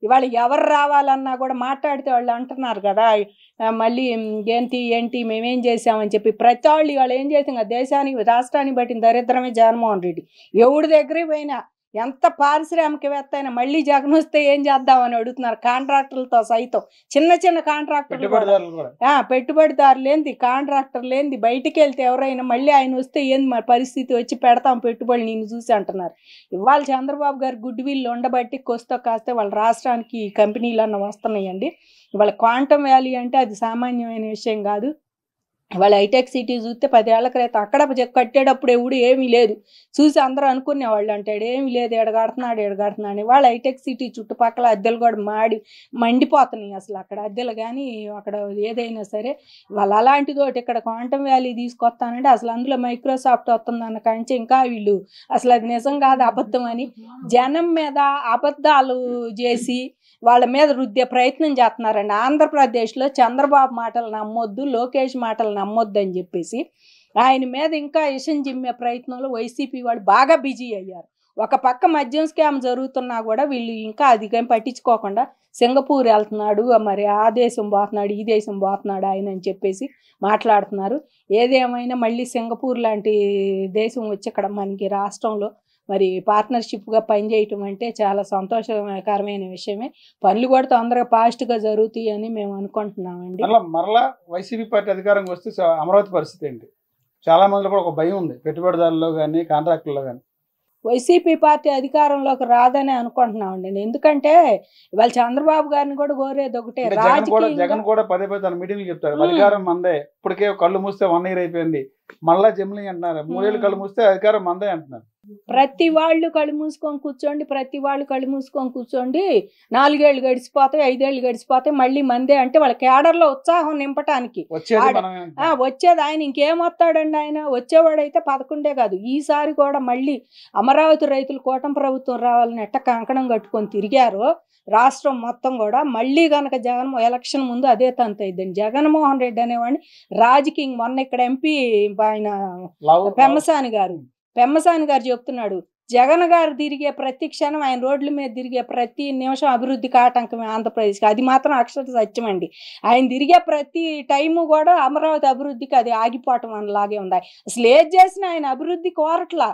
ఇవాళ ఎవరు రావాలన్నా కూడా మాట్లాడితే వాళ్ళు అంటున్నారు కదా, మళ్ళీ ఏంటి ఏంటి మేమేం చేసామని చెప్పి ప్రతి వాళ్ళు ఇవాళ ఏం చేసాం కదా, దేశానికి రాష్ట్రానికి పట్టిన దరిద్రమే జగన్మోహన్ రెడ్డి. ఎవడి దగ్గరికి పోయినా ఎంత పారిశ్రామికవేత్త అయినా మళ్ళీ జగన్ వస్తే ఏం చేద్దామని అడుగుతున్నారు, కాంట్రాక్టర్లతో సైతం. చిన్న చిన్న కాంట్రాక్టర్లు పెట్టుబడిదారులు ఏంది, కాంట్రాక్టర్లు ఏంది, బయటికి వెళ్తే ఎవరైనా మళ్ళీ ఆయన వస్తే ఏంది మరి పరిస్థితి, వచ్చి పెడతాం పెట్టుబడులు నేను చూసి అంటున్నారు. ఇవాళ చంద్రబాబు గారు గుడ్ విల్ ఉండబట్టి కొస్తో కాస్తే వాళ్ళ రాష్ట్రానికి కంపెనీలు అన్న వస్తున్నాయండి. ఇవాళ క్వాంటమ్ వ్యాలీ అంటే అది సామాన్యమైన విషయం కాదు. వాళ్ళ హైటెక్ సిటీ చూస్తే 10 ఏళ్ల క్రితం అక్కడ కట్టేటప్పుడు ఎవడు ఏమీ లేదు, చూసి అందరూ అనుకునేవాళ్ళు అంటాడు ఏమీ లేదు, ఎడగడుతున్నాడు అని. వాళ్ళ హైటెక్ సిటీ చుట్టుపక్కల అద్దెలు కూడా మండిపోతున్నాయి అసలు అక్కడ అద్దెలు. కానీ అక్కడ ఏదైనా సరే వాళ్ళు అలాంటిది ఒకటి ఇక్కడ క్వాంటమ్ వ్యాలీ తీసుకొస్తానంటే అసలు అందులో మైక్రోసాఫ్ట్ వస్తుందన్న కంటే ఇంకా వీళ్ళు అసలు అది నిజం కాదు అబద్ధం అని జనం మీద అబద్ధాలు చేసి వాళ్ళ మీద రుద్దే ప్రయత్నం చేస్తున్నారండి. ఆంధ్రప్రదేశ్లో చంద్రబాబు మాటలు నమ్మొద్దు, లోకేష్ మాటలు నమ్మొద్దు అని చెప్పేసి ఆయన మీద ఇంకా ఇషం జిమ్మే ప్రయత్నంలో వైసీపీ వాళ్ళు బాగా బిజీ అయ్యారు. ఒక పక్క మద్యం స్కామ్ జరుగుతున్నా కూడా వీళ్ళు ఇంకా అధికం పట్టించుకోకుండా సింగపూర్ వెళ్తున్నాడు, మరి ఆ దేశం పోతున్నాడు, ఈ దేశం పోతున్నాడు ఆయన అని చెప్పేసి మాట్లాడుతున్నారు. ఏదేమైనా మళ్ళీ సింగపూర్ లాంటి దేశం వచ్చి ఇక్కడ మనకి రాష్ట్రంలో మరి పార్ట్నర్షిప్గా పనిచేయటం అంటే చాలా సంతోషకరమైన విషయమే. పనులు కూడా తొందరగా ఫాస్ట్గా జరుగుతాయి అని మేము అనుకుంటున్నామండి. మరలా వైసీపీ పార్టీ అధికారంకి వస్తే అమరావతి పరిస్థితి ఏంటి? చాలా మందిలో కూడా ఒక భయం ఉంది, పెట్టుబడిదారుల్లో కానీ కాంట్రాక్టర్లో కానీ. వైసీపీ పార్టీ అధికారంలోకి రాదని అనుకుంటున్నామండి. ఎందుకంటే ఇవాళ చంద్రబాబు గారిని కూడా కోరేది ఒకటే, జగన్ కూడా పదే తన మీటింగ్లు చెప్తారు అధికారం మందే, ఇప్పటికే కళ్ళు మూస్తే 1 year అయిపోయింది, మళ్ళా జమిలి అంటున్నారు, 3 ఏళ్ళు కళ్ళు మూస్తే అధికారం మందే అంటున్నారు. ప్రతి వాళ్ళు కళ్ళు మూసుకొని కూర్చోండి, 4 ఏళ్ళు గడిచిపోతాయి, 5 ఏళ్ళు గడిచిపోతాయి, మళ్ళీ మందే అంటే వాళ్ళ కేడర్లో ఉత్సాహం నింపటానికి వచ్చేది. ఆయన ఇంకేమొస్తాడండి, ఆయన వచ్చేవాడైతే 11 కాదు, ఈసారి కూడా మళ్ళీ అమరావతి రైతులు కూటమి ప్రభుత్వం రావాలని ఎట్ట కంకణం కట్టుకొని తిరిగారో రాష్ట్రం మొత్తం కూడా మళ్ళీ కనుక ఎలక్షన్ ముందు అదే తంత అయిద్దండి. జగన్మోహన్ రెడ్డి అనేవాడిని రాజకీయం మొన్న ఇక్కడ ఎంపీ ఆయన పెమ్మసాని గారు చెప్తున్నాడు, జగన్ గారు తిరిగే ప్రతి క్షణం, ఆయన రోడ్ల మీద తిరిగే ప్రతి నిమిషం అభివృద్ధికి ఆటంకమే ఆంధ్రప్రదేశ్కి. అది మాత్రం అక్షర సత్యం అండి. ఆయన తిరిగే ప్రతి టైము కూడా అమరావతి అభివృద్ధికి అది ఆగిపోవటం అనలాగే ఉంది. అసలు ఏది చేసినా ఆయన అభివృద్ధి కోరట్లా,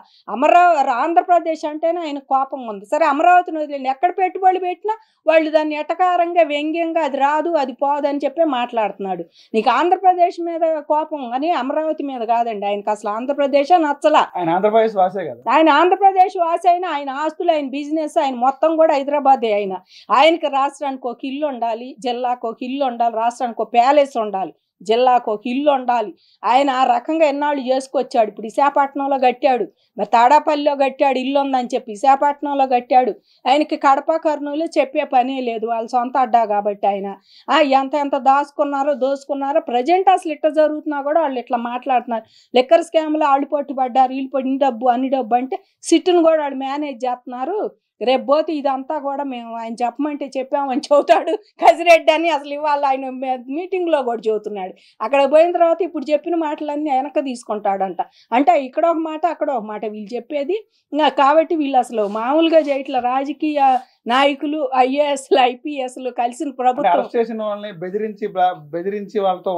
ఆంధ్రప్రదేశ్ అంటేనే ఆయన కోపం ఉంది. సరే అమరావతిని వదిలేండి, ఎక్కడ పెట్టుబడులు పెట్టినా వాళ్ళు దాన్ని ఎటకారంగా వ్యంగ్యంగా అది రాదు అది పోదని చెప్పి మాట్లాడుతున్నాడు. నీకు ఆంధ్రప్రదేశ్ మీద కోపం అని అమరావతి మీద కాదండి, ఆయనకు అసలు ఆంధ్రప్రదేశ్ నచ్చలా. ఆయన ఆంధ్రప్రదేశ్ వాసే కదా, ఆయన ఆంధ్రప్రదేశ్ వాసి అయినా ఆయన ఆస్తులు, ఆయన బిజినెస్, ఆయన మొత్తం కూడా హైదరాబాదే. ఆయనకి రాష్ట్రానికి ఒక ఇల్లు ఉండాలి, జిల్లాకు ఒక ఇల్లు ఉండాలి, రాష్ట్రానికి ఒక ప్యాలెస్ ఉండాలి, జిల్లాకు ఒక ఇల్లు ఉండాలి. ఆయన ఆ రకంగా ఎన్నాళ్ళు చేసుకొచ్చాడు. ఇప్పుడు విశాఖపట్నంలో కట్టాడు, మరి తాడాపల్లిలో కట్టాడు, ఇల్లు ఉందని చెప్పి విశాఖపట్నంలో కట్టాడు. ఆయనకి కడప కర్నూలు చెప్పే పనే లేదు, వాళ్ళ సొంత అడ్డా కాబట్టి. ఆయన ఎంత దోసుకున్నారో ప్రజెంట్ అసలు ఇట్లా జరుగుతున్నా కూడా వాళ్ళు ఇట్లా మాట్లాడుతున్నారు. లిక్కర్ స్కామ్లో వాళ్ళు పట్టుబడ్డారు, వీళ్ళు అన్ని డబ్బు అంటే సిట్టును కూడా వాళ్ళు మేనేజ్ చేస్తున్నారు. రేపు పోతే ఇదంతా కూడా మేము ఆయన చెప్పమంటే చెప్పామని చెబుతాడు కసిరెడ్డి అని. అసలు ఇవాళ ఆయన మీటింగ్లో కూడా చెబుతున్నాడు. అక్కడ పోయిన తర్వాత ఇప్పుడు చెప్పిన మాటలన్నీ వెనక తీసుకుంటాడంట. అంటే ఇక్కడ ఒక మాట అక్కడ ఒక మాట వీళ్ళు చెప్పేది. కాబట్టి వీళ్ళు అసలు మామూలుగా చేయట్ల. రాజకీయ నాయకులు, ఐఏఎస్లు, ఐపీఎస్లు కలిసిన ప్రభుత్వం అరెస్ట్ చేసిన వాళ్ళని బెదిరించి వాళ్ళతో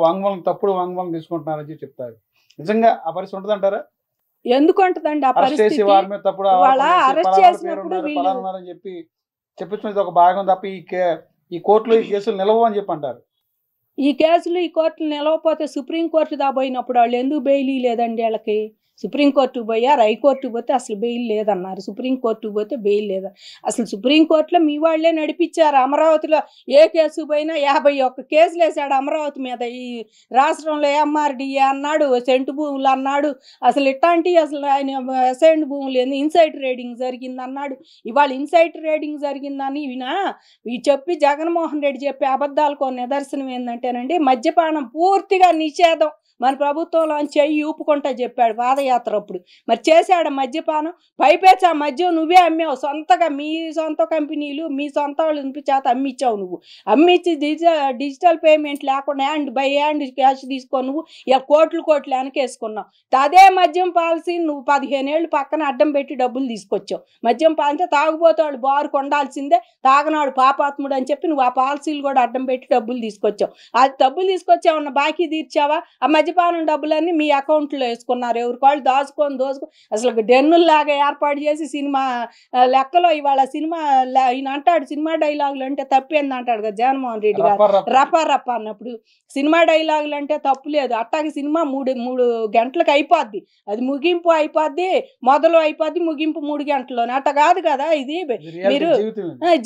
తప్పుడు వాంగ్మూలం తీసుకుంటున్నారని చెప్తారు. నిజంగా ఆ పరిస్థితి ఉంటుందంటారా? ఎందుకు ఉంటుందండి ఆ పరిస్థితి? వాళ్ళ అరెస్ట్ చేసినప్పుడు చెప్పించుకునేది ఒక భాగం తప్ప ఈ కోర్టులో ఈ కేసులు నిలవు అని చెప్పి అంటారు. ఈ కోర్టులు నిలవపోతే సుప్రీంకోర్టు దాబోయినప్పుడు వాళ్ళు ఎందుకు బెయిల్ లేదండి వాళ్ళకి? సుప్రీంకోర్టుకు పోయారు, హైకోర్టుకు పోతే అసలు బెయిల్ లేదన్నారు, సుప్రీంకోర్టుకు పోతే బెయిల్ లేదన్నారు. అసలు సుప్రీంకోర్టులో మీ వాళ్ళే నడిపించారు. అమరావతిలో ఏ కేసు పోయినా 51 కేసులు వేసాడు అమరావతి మీద. ఈ రాష్ట్రంలో ఎంఆర్డీఏ అన్నాడు, సెంటు భూములు అన్నాడు, అసలు ఇట్లాంటివి అసలు ఆయన అసైన్డ్ భూములు ఏంది, ఇన్సైడ్ ట్రేడింగ్ జరిగింది అన్నాడు. ఇవాళ ఇన్సైడ్ ట్రేడింగ్ జరిగిందని చెప్పి జగన్మోహన్ రెడ్డి చెప్పే అబద్ధాలకు నిదర్శనం ఏంటంటేనండి, మద్యపానం పూర్తిగా నిషేధం మన ప్రభుత్వంలో చెయ్యి ఊపుకుంటా చెప్పాడు పాదయాత్ర అప్పుడు. మరి చేశాడు మద్యపానం పైపేచి ఆ మద్యం నువ్వే అమ్మావు సొంతగా, మీ సొంత కంపెనీలు మీ సొంత వాళ్ళు చేత అమ్మిచ్చావు నువ్వు. అమ్మిచ్చి డిజిటల్ పేమెంట్ లేకుండా హ్యాండ్ బై హ్యాండ్ క్యాష్ తీసుకొని నువ్వు ఇక కోట్లు వెనకేసుకున్నావు. అదే మద్యం పాలసీ నువ్వు 15 ఏళ్ళు పక్కన అడ్డం పెట్టి డబ్బులు తీసుకొచ్చావు. మద్యం పాలసీ తాగుబోతాడు బారు కొండాల్సిందే, తాగనాడు పాపాత్ముడు అని చెప్పి నువ్వు ఆ పాలసీలు కూడా అడ్డం పెట్టి డబ్బులు తీసుకొచ్చావు. అది డబ్బులు తీసుకొచ్చావన్న బాకీ తీర్చావా? ఆ మద్యపానం డబ్బులన్నీ మీ అకౌంట్లో వేసుకున్నారు. ఎవరికి వాళ్ళు దోచుకొని అసలు డెన్నుల్లాగా ఏర్పాటు చేసి సినిమా లెక్కలో ఇవాళ సినిమా ఈయన అంటాడు సినిమా డైలాగులు అంటే తప్పేంది అంటాడు కదా జగన్మోహన్ రెడ్డి గారు. రపా రప్ప అన్నప్పుడు సినిమా డైలాగులు అంటే తప్పు లేదు. అట్టాగే సినిమా 3 గంటలకు అయిపోద్ది, అది ముగింపు అయిపోద్ది, మొదలు అయిపోద్ది, ముగింపు 3 గంటల్లోనే. అట్ట కాదు కదా ఇది. మీరు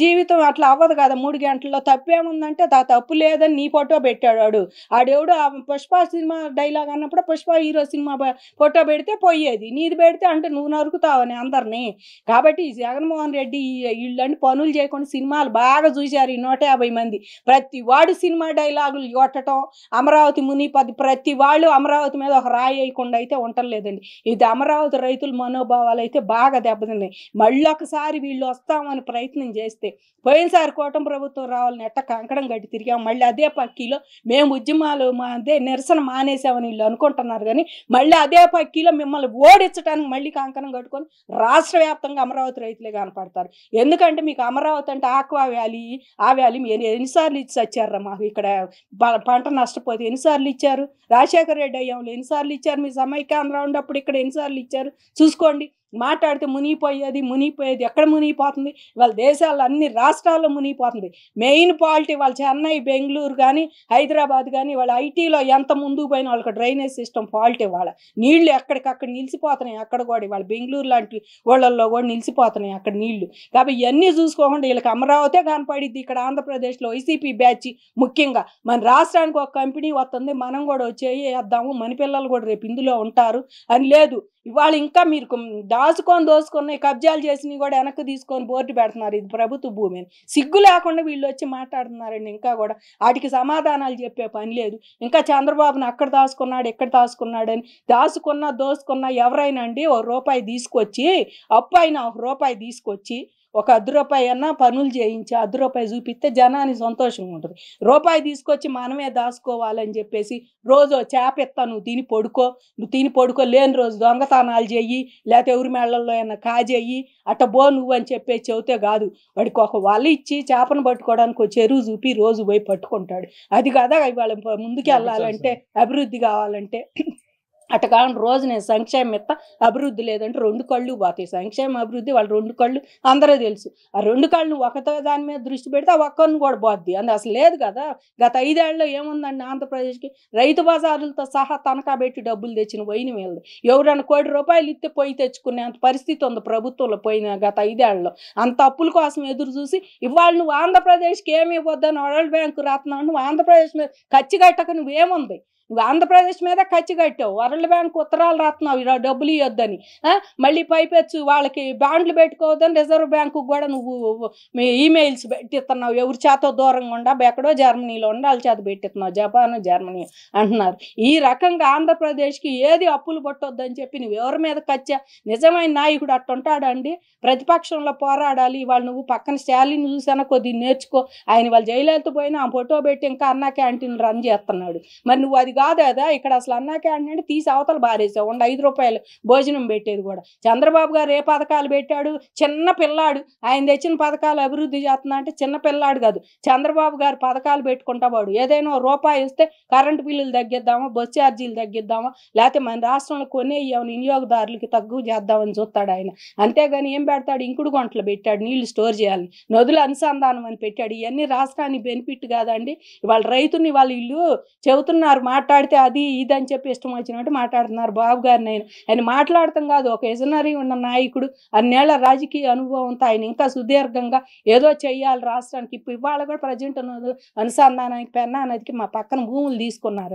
జీవితం అట్లా అవ్వదు కదా 3 గంటల్లో. తప్పేముందంటే తప్పు లేదని నీ ఫోటో పెట్టాడు వాడు. ఆడెవడు పుష్ప సినిమా డైలాగ్ అన్నప్పుడు పుష్ప హీరో సినిమా ఫోటో పెడితే పోయేది, నీది పెడితే అంటే నువ్వు నరుకుతావని అందరినీ. కాబట్టి జగన్మోహన్ రెడ్డి వీళ్ళని పనులు చేయకుండా సినిమాలు బాగా చూశారు ఈ 150 మంది. ప్రతి వాడు సినిమా డైలాగులు కొట్టడం, అమరావతి మునిపది ప్రతి వాళ్ళు అమరావతి మీద ఒక రాయి వేయకుండా అయితే ఉండలేదండి. ఇది అమరావతి రైతుల మనోభావాలు అయితే బాగా దెబ్బతిన్నాయి. మళ్ళీ ఒకసారి వీళ్ళు వస్తామని ప్రయత్నం చేస్తే, పోయినసారి కూటమి ప్రభుత్వం రావాలని ఎట్ట కంకణం కట్టి తిరిగాం. మళ్ళీ అదే పక్కీలో మేము ఉద్యమాలు అదే నిరసన మానేసామని వీళ్ళు అనుకుంటున్నారు. కానీ మళ్ళీ అదే పక్కీలో మిమ్మల్ని ఓడించడానికి మళ్ళీ కంకణం కట్టుకొని రాష్ట్ర వ్యాప్తంగా అమరావతి రైతులే కనపడతారు. ఎందుకంటే మీకు అమరావతి అంటే ఆక్వా వ్యాలీ, ఆ వ్యాలీ మీరు ఎన్నిసార్లు ఇచ్చి వచ్చారా మాకు ఇక్కడ పంట నష్టపోతే ఎన్నిసార్లు ఇచ్చారు? రాజశేఖర రెడ్డి అయ్యాంలో ఎన్నిసార్లు ఇచ్చారు? మీ సమైక్యాంధ్ర ఉన్నప్పుడు ఇక్కడ ఎన్నిసార్లు ఇచ్చారు? చూసుకోండి. మాట్లాడితే మునిగిపోయేది ఎక్కడ మునిగిపోతుంది? వాళ్ళ దేశాల్లో అన్ని రాష్ట్రాల్లో మునిగిపోతుంది. మెయిన్ పాలిటీ వాళ్ళు చెన్నై, బెంగళూరు కానీ హైదరాబాద్ కానీ వాళ్ళ ఐటీలో ఎంత ముందుకు పోయిన వాళ్ళకి డ్రైనేజ్ సిస్టమ్ ఫాల్టే. వాళ్ళ నీళ్లు ఎక్కడికక్కడ నిలిచిపోతున్నాయి. అక్కడ కూడా వాళ్ళ బెంగళూరు లాంటి వాళ్ళల్లో కూడా నిలిచిపోతున్నాయి అక్కడ నీళ్లు. కాబట్టి ఇవన్నీ చూసుకోకుండా వీళ్ళకి అమరావతే కనపడిద్ది. ఇక్కడ ఆంధ్రప్రదేశ్లో వైసీపీ బ్యాచ్ ముఖ్యంగా మన రాష్ట్రానికి ఒక కంపెనీ వస్తుంది, మనం కూడా చేద్దాము, మన పిల్లలు కూడా రేపు ఇందులో ఉంటారు అని లేదు. ఇవాళ ఇంకా మీరు దోసుకొని కబ్జాలు చేసినవి కూడా వెనక్కి తీసుకొని బోర్డు పెడుతున్నారు. ఇది ప్రభుత్వ భూమి అని సిగ్గు లేకుండా వీళ్ళు వచ్చి మాట్లాడుతున్నారండి. ఇంకా కూడా వాటికి సమాధానాలు చెప్పే పని లేదు. ఇంకా చంద్రబాబును అక్కడ దాచుకున్నాడు, ఎక్కడ దాచుకున్నాడని దోసుకున్నా ఎవరైనా అండి ₹1 తీసుకొచ్చి, అప్పు అయినా ₹1 తీసుకొచ్చి ఒక ₹10 అన్నా పనులు చేయించి ₹10 చూపిస్తే జనానికి సంతోషంగా ఉంటుంది. ₹1 తీసుకొచ్చి మనమే దాచుకోవాలని చెప్పేసి రోజు చేప ఎత్తా, నువ్వు తిని పడుకో లేని రోజు దొంగతనాలు చెయ్యి, లేకపోతే ఎవరి మేళల్లో ఏమన్నా కాజేయి, అట్ట నువ్వు అని చెప్పేసి చెబితే కాదు. వాడికి ఒక వల ఇచ్చి చేపను పట్టుకోవడానికి ఒక చెరువు చూపి రోజు పోయి పట్టుకుంటాడు. అది కదా ఇవాళ ముందుకు వెళ్ళాలంటే, అభివృద్ధి కావాలంటే. అట్ట కాకుండా రోజు నేను సంక్షేమం ఇస్తా, అభివృద్ధి లేదంటే 2 కళ్ళు పోతాయి. సంక్షేమ అభివృద్ధి వాళ్ళు 2 కళ్ళు అందరూ తెలుసు. ఆ 2 కళ్ళు ఒకతో దాని మీద దృష్టి పెడితే ఆ ఒక్కరిని కూడా పోద్ది. అసలు లేదు కదా. గత 5 ఏళ్ళలో ఏముందండి ఆంధ్రప్రదేశ్కి? రైతు బజారులతో సహా తనఖా పెట్టి డబ్బులు తెచ్చిన పోయిన వీళ్ళది. ఎవరైనా ₹1 ఇస్తే పొయ్యి తెచ్చుకునే అంత పరిస్థితి ఉంది ప్రభుత్వంలో పోయిన గత 5 ఏళ్ళలో. అంత అప్పుల కోసం ఎదురు చూసి ఇవాళ నువ్వు ఆంధ్రప్రదేశ్కి ఏమి ఇవ్వద్దని వరల్డ్ బ్యాంకు రాస్తున్నావు. నువ్వు ఆంధ్రప్రదేశ్ మీద ఖర్చు కట్టక నువ్వేముంది? నువ్వు ఆంధ్రప్రదేశ్ మీద ఖర్చు కట్టావు, వరల్డ్ బ్యాంక్ ఉత్తరాలు రాస్తున్నావు ఇలా డబ్బులు ఇవ్వద్దని. మళ్ళీ పైపెచ్చు వాళ్ళకి బాండ్లు పెట్టుకోవద్దని రిజర్వ్ బ్యాంకు కూడా నువ్వు ఈమెయిల్స్ పెట్టిస్తున్నావు. ఎవరి చేత దూరంగా ఉండా, ఎక్కడో జర్మనీలో ఉండి వాళ్ళ చేత పెట్టిస్తున్నావు, జపాన్ జర్మనీ అంటున్నారు. ఈ రకంగా ఆంధ్రప్రదేశ్కి ఏది అప్పులు పట్టొద్దని చెప్పి నువ్వు ఎవరి మీద ఖర్చు? నిజమైన నాయకుడు అట్టుంటాడండి. ప్రతిపక్షంలో పోరాడాలి. వాళ్ళు నువ్వు పక్కన స్టాలిన్ చూసానా కొద్దిగా నేర్చుకో. ఆయన వాళ్ళు జైలెళ్తూ పోయినా ఆ ఫోటో పెట్టి ఇంకా అన్నా క్యాంటీన్ రన్ చేస్తున్నాడు. మరి నువ్వు అది కాదు కదా. ఇక్కడ అసలు అన్నా క్యాంటీన్ అంటే తీసి అవతల బారేసావు. ₹5 భోజనం పెట్టేది కూడా. చంద్రబాబు గారు ఏ పథకాలు పెట్టాడు? చిన్న పిల్లాడు. ఆయన తెచ్చిన పథకాలు అభివృద్ధి చేస్తున్నా అంటే చిన్న పిల్లాడు కాదు. చంద్రబాబు గారు పథకాలు పెట్టుకుంటా వాడు ఏదైనా ₹1 ఇస్తే కరెంటు బిల్లులు తగ్గిద్దామా, బస్ ఛార్జీలు తగ్గిద్దామా, లేకపోతే మన రాష్ట్రంలో కొనే వినియోగదారులకి తక్కువ చేద్దామని చూస్తాడు ఆయన. అంతేగాని ఏం పెడతాడు? ఇంకుడు గుంటలు పెట్టాడు, నీళ్లు స్టోర్ చేయాలి, నదుల అనుసంధానం అని పెట్టాడు. ఇవన్నీ రాష్ట్రానికి బెనిఫిట్ కాదండి. వాళ్ళ రైతుని వాళ్ళు ఇల్లు చెబుతున్నారు, మాట్లాడితే అది ఇది అని చెప్పి ఇష్టం వచ్చినట్టు మాట్లాడుతున్నారు. బాబు గారిని ఆయన మాట్లాడటం కాదు, ఒక విజనరీ ఉన్న నాయకుడు, అన్నేళ్ల రాజకీయ అనుభవంతో ఆయన ఇంకా సుదీర్ఘంగా ఏదో చెయ్యాలి రాష్ట్రానికి. ఇవాళ కూడా ప్రజెంట్ అనుసంధానానికి పెన్నా నదికి మా పక్కన భూములు తీసుకున్నారు.